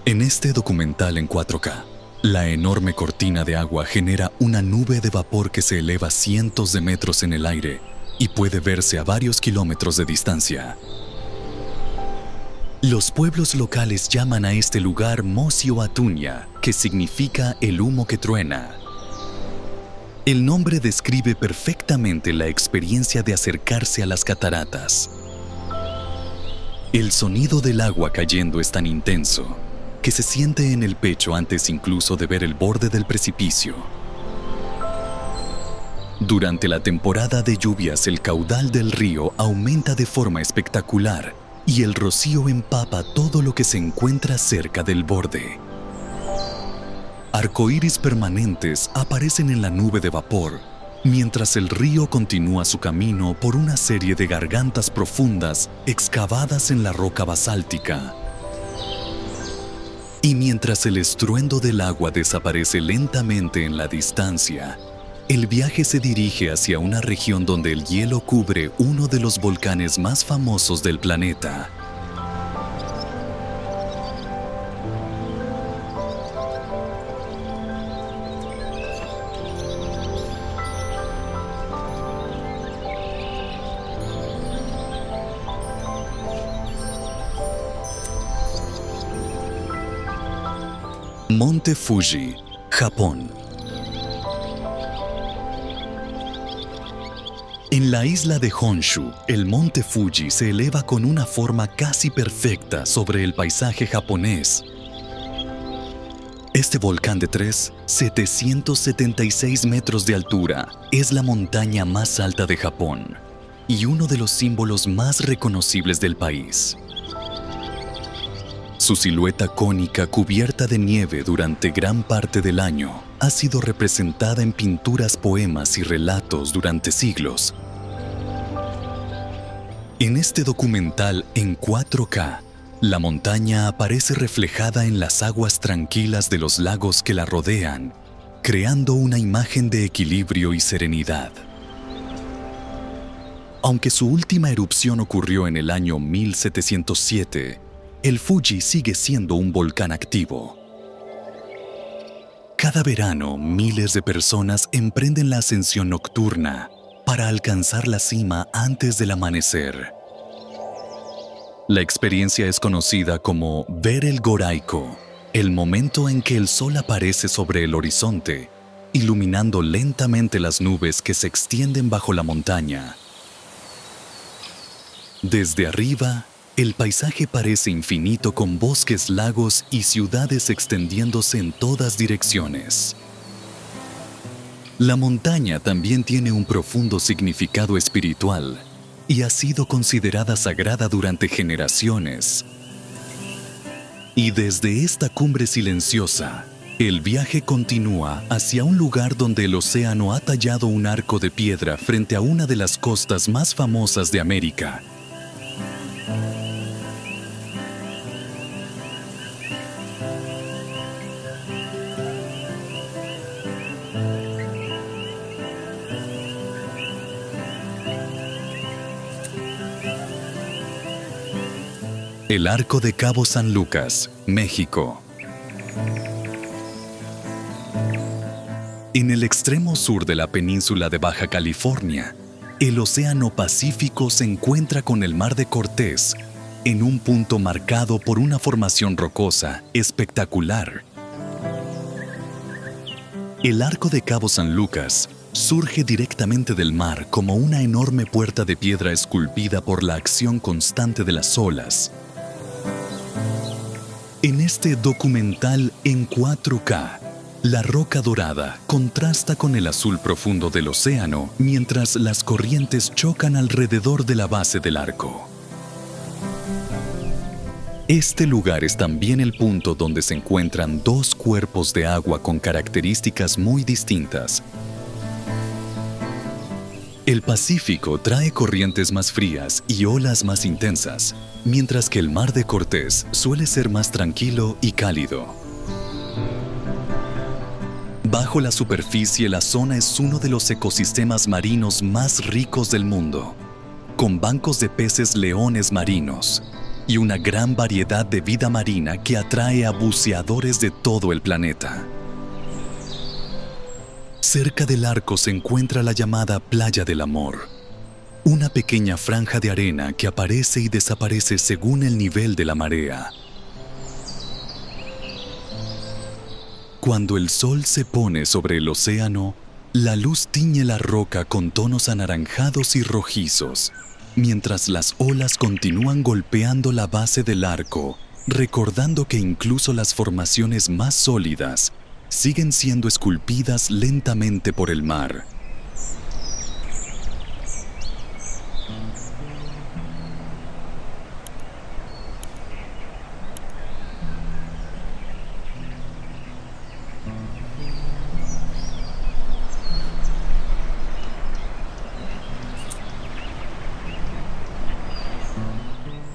En este documental en 4K, la enorme cortina de agua genera una nube de vapor que se eleva cientos de metros en el aire y puede verse a varios kilómetros de distancia. Los pueblos locales llaman a este lugar Mosio Atunya, que significa el humo que truena. El nombre describe perfectamente la experiencia de acercarse a las cataratas. El sonido del agua cayendo es tan intenso que se siente en el pecho antes incluso de ver el borde del precipicio. Durante la temporada de lluvias, el caudal del río aumenta de forma espectacular y el rocío empapa todo lo que se encuentra cerca del borde. Arcoíris permanentes aparecen en la nube de vapor, mientras el río continúa su camino por una serie de gargantas profundas excavadas en la roca basáltica. Y mientras el estruendo del agua desaparece lentamente en la distancia, el viaje se dirige hacia una región donde el hielo cubre uno de los volcanes más famosos del planeta. Monte Fuji, Japón. En la isla de Honshu, el monte Fuji se eleva con una forma casi perfecta sobre el paisaje japonés. Este volcán de 776 metros de altura es la montaña más alta de Japón y uno de los símbolos más reconocibles del país. Su silueta cónica cubierta de nieve durante gran parte del año ha sido representada en pinturas, poemas y relatos durante siglos. En este documental en 4K, la montaña aparece reflejada en las aguas tranquilas de los lagos que la rodean, creando una imagen de equilibrio y serenidad. Aunque su última erupción ocurrió en el año 1707, el Fuji sigue siendo un volcán activo. Cada verano, miles de personas emprenden la ascensión nocturna para alcanzar la cima antes del amanecer. La experiencia es conocida como ver el Goraiko, el momento en que el sol aparece sobre el horizonte, iluminando lentamente las nubes que se extienden bajo la montaña. Desde arriba, el paisaje parece infinito con bosques, lagos y ciudades extendiéndose en todas direcciones. La montaña también tiene un profundo significado espiritual y ha sido considerada sagrada durante generaciones. Y desde esta cumbre silenciosa, el viaje continúa hacia un lugar donde el océano ha tallado un arco de piedra frente a una de las costas más famosas de América. El Arco de Cabo San Lucas, México. En el extremo sur de la península de Baja California, el Océano Pacífico se encuentra con el Mar de Cortés en un punto marcado por una formación rocosa espectacular. El Arco de Cabo San Lucas surge directamente del mar como una enorme puerta de piedra esculpida por la acción constante de las olas. En este documental en 4K, la roca dorada contrasta con el azul profundo del océano mientras las corrientes chocan alrededor de la base del arco. Este lugar es también el punto donde se encuentran dos cuerpos de agua con características muy distintas. El Pacífico trae corrientes más frías y olas más intensas, mientras que el Mar de Cortés suele ser más tranquilo y cálido. Bajo la superficie, la zona es uno de los ecosistemas marinos más ricos del mundo, con bancos de peces leones marinos y una gran variedad de vida marina que atrae a buceadores de todo el planeta. Cerca del arco se encuentra la llamada Playa del Amor, una pequeña franja de arena que aparece y desaparece según el nivel de la marea. Cuando el sol se pone sobre el océano, la luz tiñe la roca con tonos anaranjados y rojizos, mientras las olas continúan golpeando la base del arco, recordando que incluso las formaciones más sólidas siguen siendo esculpidas lentamente por el mar.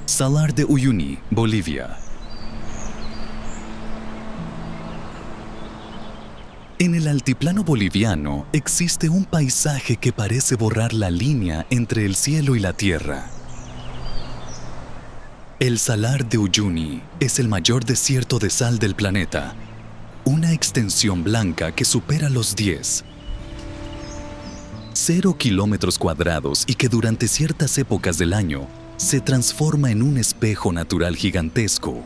Salar de Uyuni, Bolivia. En el altiplano boliviano existe un paisaje que parece borrar la línea entre el cielo y la tierra. El Salar de Uyuni es el mayor desierto de sal del planeta, una extensión blanca que supera los 0 kilómetros cuadrados y que durante ciertas épocas del año se transforma en un espejo natural gigantesco.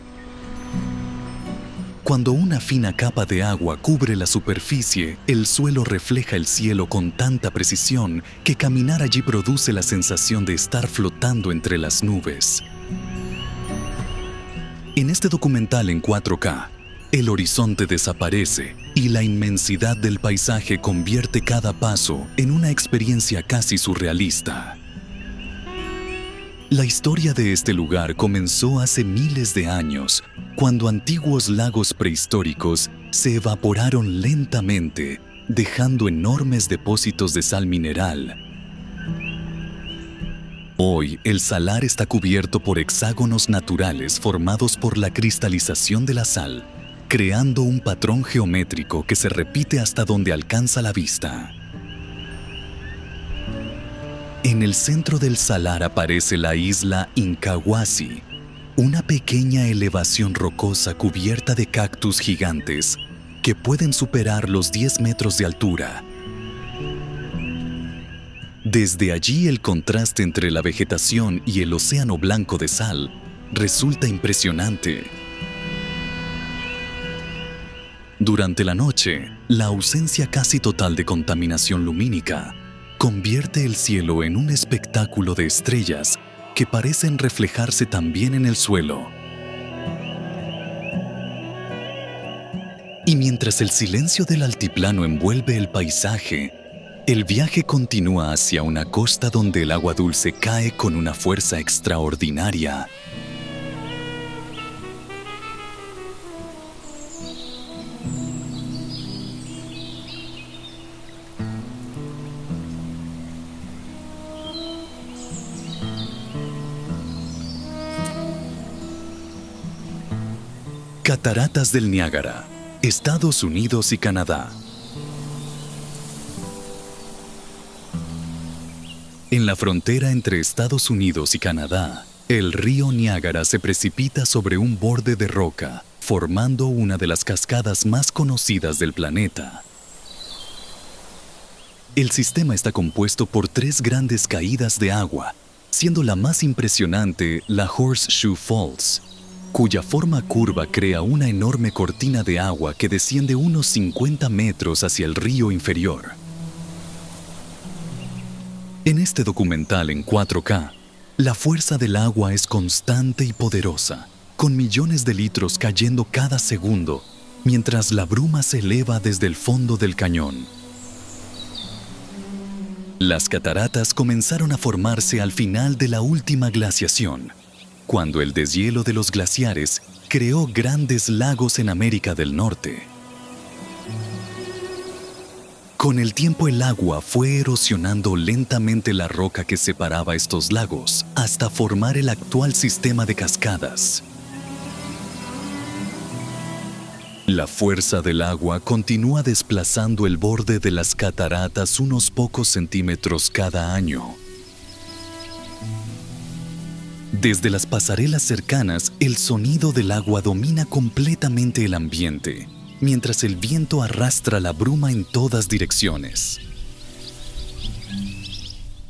Cuando una fina capa de agua cubre la superficie, el suelo refleja el cielo con tanta precisión que caminar allí produce la sensación de estar flotando entre las nubes. En este documental en 4K, el horizonte desaparece y la inmensidad del paisaje convierte cada paso en una experiencia casi surrealista. La historia de este lugar comenzó hace miles de años, cuando antiguos lagos prehistóricos se evaporaron lentamente, dejando enormes depósitos de sal mineral. Hoy, el salar está cubierto por hexágonos naturales formados por la cristalización de la sal, creando un patrón geométrico que se repite hasta donde alcanza la vista. En el centro del salar aparece la isla Incahuasi, una pequeña elevación rocosa cubierta de cactus gigantes que pueden superar los 10 metros de altura. Desde allí el contraste entre la vegetación y el océano blanco de sal resulta impresionante. Durante la noche, la ausencia casi total de contaminación lumínica convierte el cielo en un espectáculo de estrellas que parecen reflejarse también en el suelo. Y mientras el silencio del altiplano envuelve el paisaje, el viaje continúa hacia una costa donde el agua dulce cae con una fuerza extraordinaria. Cataratas del Niágara, Estados Unidos y Canadá. En la frontera entre Estados Unidos y Canadá, el río Niágara se precipita sobre un borde de roca, formando una de las cascadas más conocidas del planeta. El sistema está compuesto por 3 grandes caídas de agua, siendo la más impresionante la Horseshoe Falls, cuya forma curva crea una enorme cortina de agua que desciende unos 50 metros hacia el río inferior. En este documental en 4K, la fuerza del agua es constante y poderosa, con millones de litros cayendo cada segundo, mientras la bruma se eleva desde el fondo del cañón. Las cataratas comenzaron a formarse al final de la última glaciación, cuando el deshielo de los glaciares creó grandes lagos en América del Norte. Con el tiempo el agua fue erosionando lentamente la roca que separaba estos lagos hasta formar el actual sistema de cascadas. La fuerza del agua continúa desplazando el borde de las cataratas unos pocos centímetros cada año. Desde las pasarelas cercanas, el sonido del agua domina completamente el ambiente, mientras el viento arrastra la bruma en todas direcciones.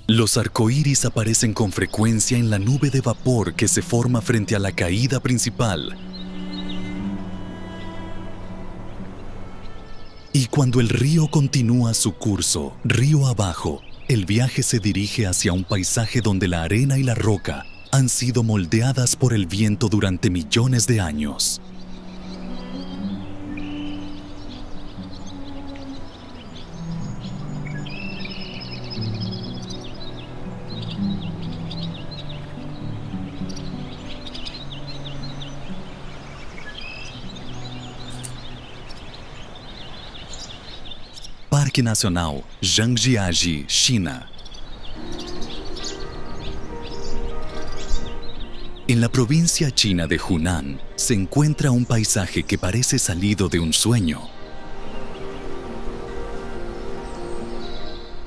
Los arcoíris aparecen con frecuencia en la nube de vapor que se forma frente a la caída principal. Y cuando el río continúa su curso, río abajo, El viaje se dirige hacia un paisaje donde la arena y la roca han sido moldeadas por el viento durante millones de años. Parque Nacional Zhangjiajie, China. En la provincia china de Hunan se encuentra un paisaje que parece salido de un sueño.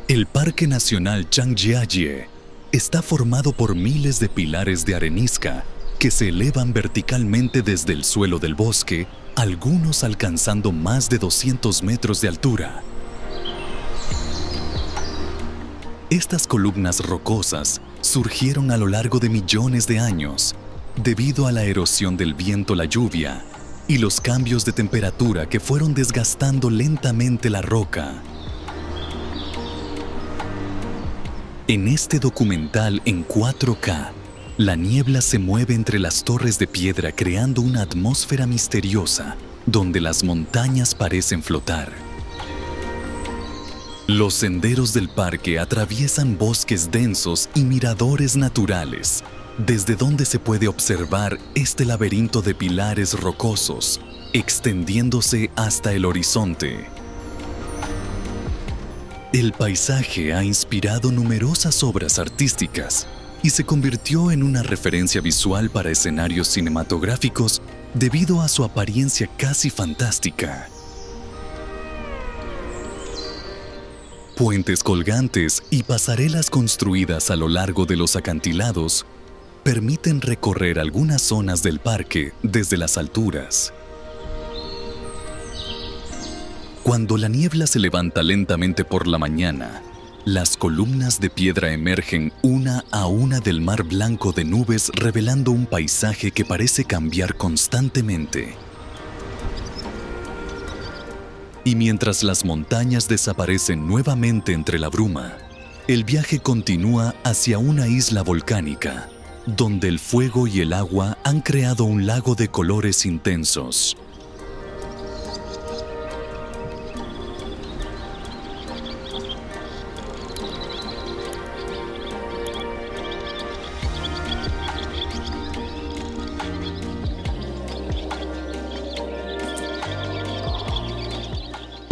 El Parque Nacional Zhangjiajie está formado por miles de pilares de arenisca que se elevan verticalmente desde el suelo del bosque, algunos alcanzando más de 200 metros de altura. Estas columnas rocosas surgieron a lo largo de millones de años debido a la erosión del viento, la lluvia y los cambios de temperatura que fueron desgastando lentamente la roca. En este documental en 4K, la niebla se mueve entre las torres de piedra creando una atmósfera misteriosa donde las montañas parecen flotar. Los senderos del parque atraviesan bosques densos y miradores naturales, desde donde se puede observar este laberinto de pilares rocosos, extendiéndose hasta el horizonte. El paisaje ha inspirado numerosas obras artísticas y se convirtió en una referencia visual para escenarios cinematográficos debido a su apariencia casi fantástica. Puentes colgantes y pasarelas construidas a lo largo de los acantilados permiten recorrer algunas zonas del parque desde las alturas. Cuando la niebla se levanta lentamente por la mañana, las columnas de piedra emergen una a una del mar blanco de nubes, revelando un paisaje que parece cambiar constantemente. Y mientras las montañas desaparecen nuevamente entre la bruma, el viaje continúa hacia una isla volcánica, donde el fuego y el agua han creado un lago de colores intensos.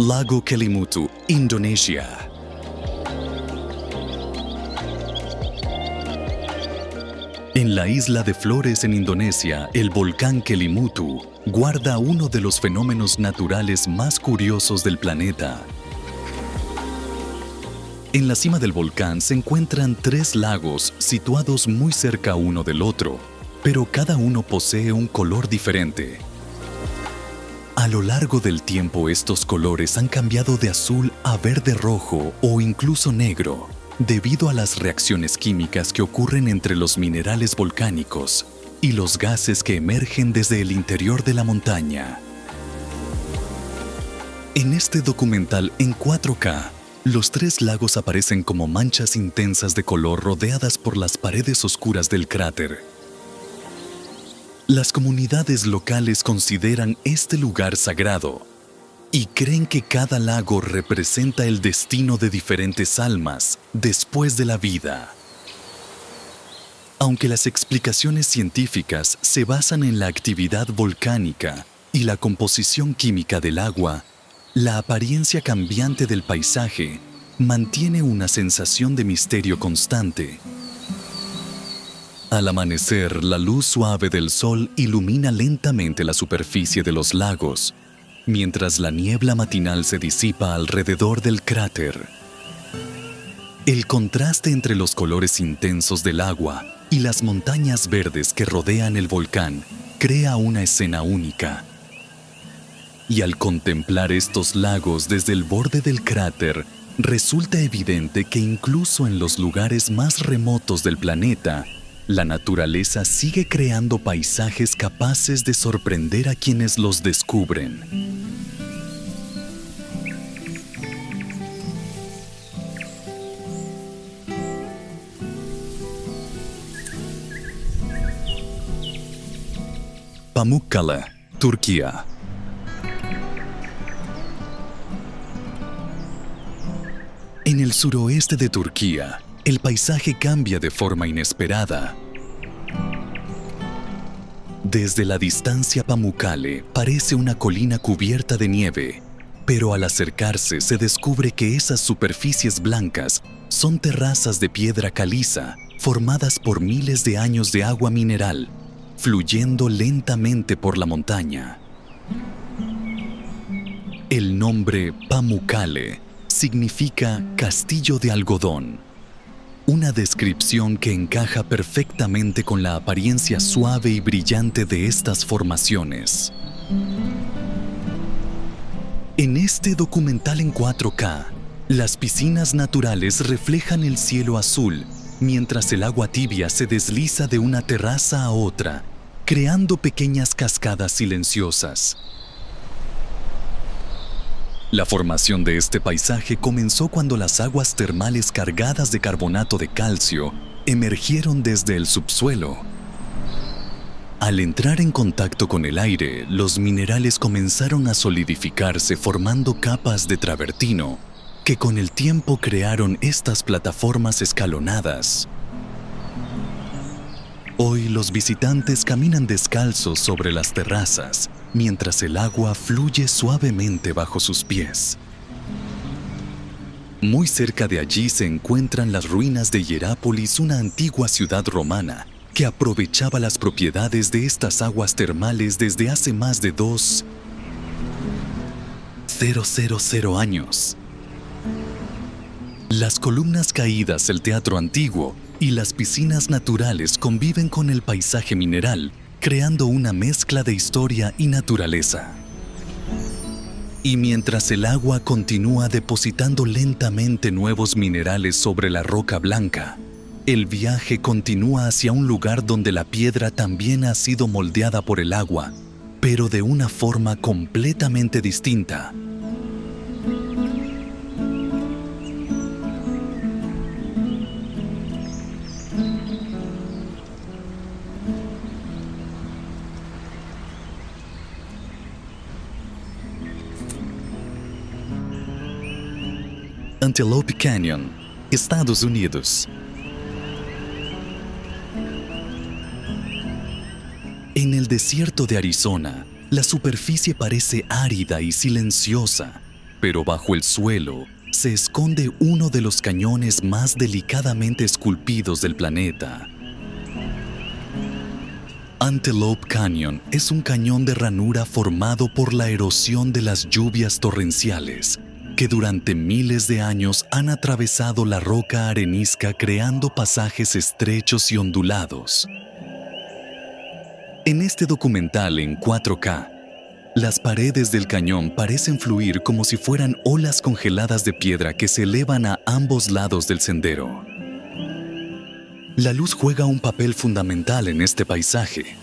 Lago Kelimutu, Indonesia. En la isla de Flores en Indonesia, el volcán Kelimutu guarda uno de los fenómenos naturales más curiosos del planeta. En la cima del volcán se encuentran 3 lagos situados muy cerca uno del otro, pero cada uno posee un color diferente. A lo largo del tiempo, estos colores han cambiado de azul a verde rojo o incluso negro, debido a las reacciones químicas que ocurren entre los minerales volcánicos y los gases que emergen desde el interior de la montaña. En este documental en 4K, los 3 lagos aparecen como manchas intensas de color rodeadas por las paredes oscuras del cráter. Las comunidades locales consideran este lugar sagrado y creen que cada lago representa el destino de diferentes almas después de la vida. Aunque las explicaciones científicas se basan en la actividad volcánica y la composición química del agua, la apariencia cambiante del paisaje mantiene una sensación de misterio constante. Al amanecer, la luz suave del sol ilumina lentamente la superficie de los lagos, mientras la niebla matinal se disipa alrededor del cráter. El contraste entre los colores intensos del agua y las montañas verdes que rodean el volcán crea una escena única. Y al contemplar estos lagos desde el borde del cráter, resulta evidente que incluso en los lugares más remotos del planeta, la naturaleza sigue creando paisajes capaces de sorprender a quienes los descubren. Pamukkale, Turquía. En el suroeste de Turquía, el paisaje cambia de forma inesperada. Desde la distancia, Pamukkale parece una colina cubierta de nieve, pero al acercarse se descubre que esas superficies blancas son terrazas de piedra caliza formadas por miles de años de agua mineral, fluyendo lentamente por la montaña. El nombre Pamukkale significa castillo de algodón, una descripción que encaja perfectamente con la apariencia suave y brillante de estas formaciones. En este documental en 4K, las piscinas naturales reflejan el cielo azul, mientras el agua tibia se desliza de una terraza a otra, creando pequeñas cascadas silenciosas. La formación de este paisaje comenzó cuando las aguas termales cargadas de carbonato de calcio emergieron desde el subsuelo. Al entrar en contacto con el aire, los minerales comenzaron a solidificarse formando capas de travertino, que con el tiempo crearon estas plataformas escalonadas. Hoy los visitantes caminan descalzos sobre las terrazas, mientras el agua fluye suavemente bajo sus pies. Muy cerca de allí se encuentran las ruinas de Hierápolis, una antigua ciudad romana que aprovechaba las propiedades de estas aguas termales desde hace más de 2.000 años. Las columnas caídas del teatro antiguo y las piscinas naturales conviven con el paisaje mineral, creando una mezcla de historia y naturaleza. Y mientras el agua continúa depositando lentamente nuevos minerales sobre la roca blanca, el viaje continúa hacia un lugar donde la piedra también ha sido moldeada por el agua, pero de una forma completamente distinta. Antelope Canyon, Estados Unidos. En el desierto de Arizona, la superficie parece árida y silenciosa, pero bajo el suelo se esconde uno de los cañones más delicadamente esculpidos del planeta. Antelope Canyon es un cañón de ranura formado por la erosión de las lluvias torrenciales, que durante miles de años han atravesado la roca arenisca creando pasajes estrechos y ondulados. En este documental en 4K, las paredes del cañón parecen fluir como si fueran olas congeladas de piedra que se elevan a ambos lados del sendero. La luz juega un papel fundamental en este paisaje.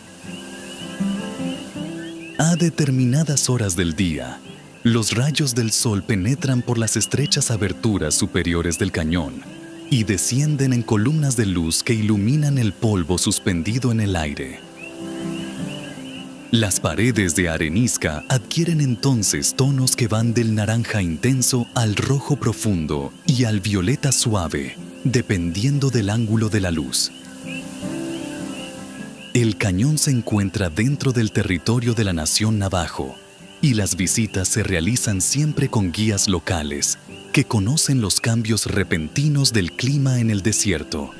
A determinadas horas del día, los rayos del sol penetran por las estrechas aberturas superiores del cañón y descienden en columnas de luz que iluminan el polvo suspendido en el aire. Las paredes de arenisca adquieren entonces tonos que van del naranja intenso al rojo profundo y al violeta suave, dependiendo del ángulo de la luz. El cañón se encuentra dentro del territorio de la nación Navajo, y las visitas se realizan siempre con guías locales que conocen los cambios repentinos del clima en el desierto.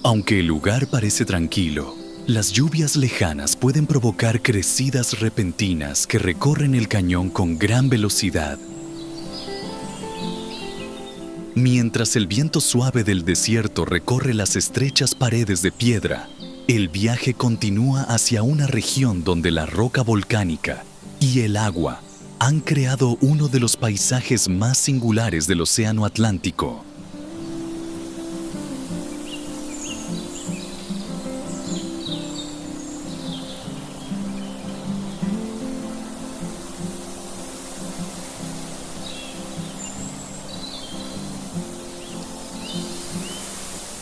Aunque el lugar parece tranquilo, las lluvias lejanas pueden provocar crecidas repentinas que recorren el cañón con gran velocidad. Mientras el viento suave del desierto recorre las estrechas paredes de piedra, el viaje continúa hacia una región donde la roca volcánica y el agua han creado uno de los paisajes más singulares del Océano Atlántico.